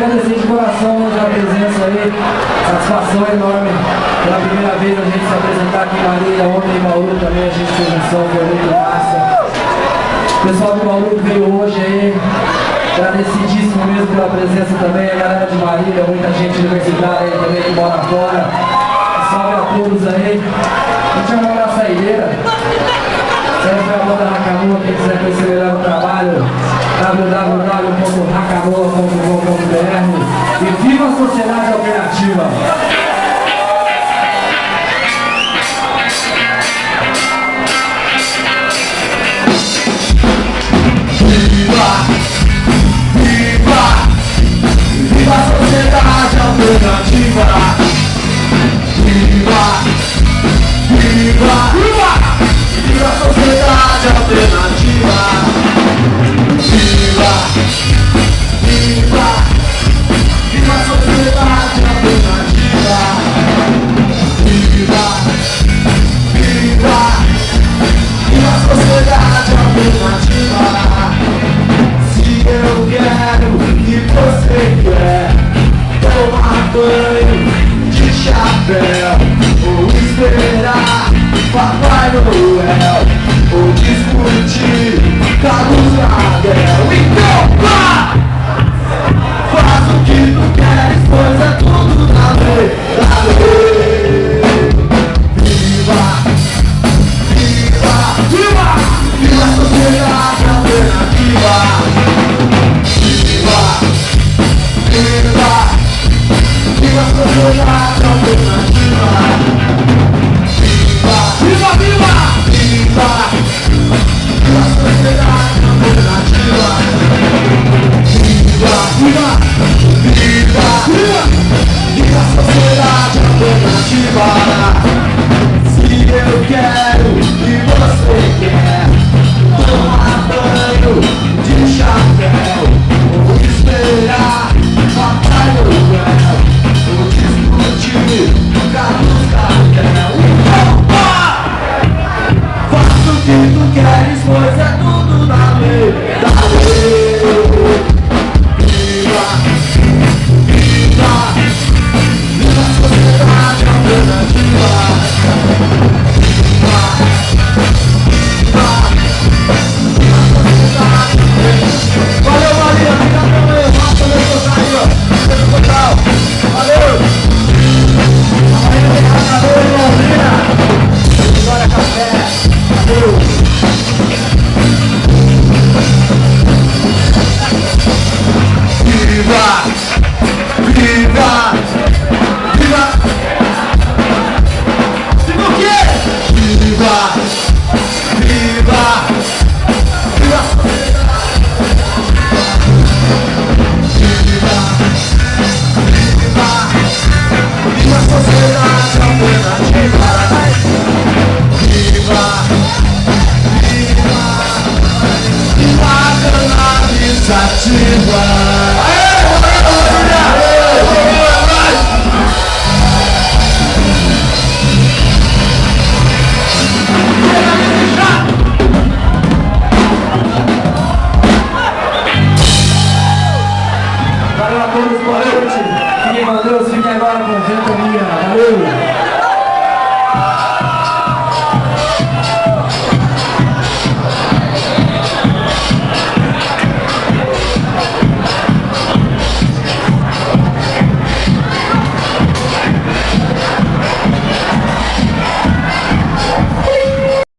agradecer de coração mesmo a presença aí, satisfação enorme pela primeira vez a gente se apresentar aqui em Marília. Ontem em Bauru também a gente fez um som, foi muito massa. O pessoal de Bauru que veio hoje aí, agradecidíssimo mesmo pela presença também, a galera de Marília, muita gente universitária aí também que mora fora. Salve a todos aí. A gente vai morar na saideira. Essa foi a banda Hakamoa. Quem quiser conhecer melhor o trabalho, www.hakamoa.com.br. E viva a sociedade alternativa! Viva! Viva! Viva a sociedade alternativa! Viva! Viva! Viva! Viva a sociedade alternativa! Viva! Viva! Viva a sociedade alternativa! Viva! Viva! Viva a sociedade alternativa! Se eu quero e você quer tomar banho de chapéu ou esperar Papai Noel ou discutir Carlos Gardel, então vá! Faz o que tu queres, pois é tudo na lei, da lei. Viva! Viva! Viva! Viva a sociedade alternativa! Viva! Viva! Viva a sociedade alternativa! Viva! Viva! Viva! Viva! Viva a sociedade alternativa! Viva! Viva! Viva! Viva! Viva a sociedade alternativa! Se eu quero e você quer tomar banho de chapéu ou esperar Papai Noel ou discutir Carlos Gardel, então vá! Faça o que tu queres, pois é tudo na lei, da lei. Viva! Viva! Viva a sociedade alternativa! Viva! Viva! Viva a sociedade alternativa! Valeu, Maria! Obrigado também! Vamos fazer o aí, ó! Seja total! Valeu! Amanhã tem Rancador em Londrina! Vitória Café! Valeu! Viva! Viva! Viva! Viva o quê? Viva! Viva! Viva a sociedade! Viva! Viva! Viva a sociedade alternativa! Viva! Viva! Viva a cannabis ativa! Valeu a todos, boa noite. Fiquem com Deus, fiquem agora com Ventania. Valeu!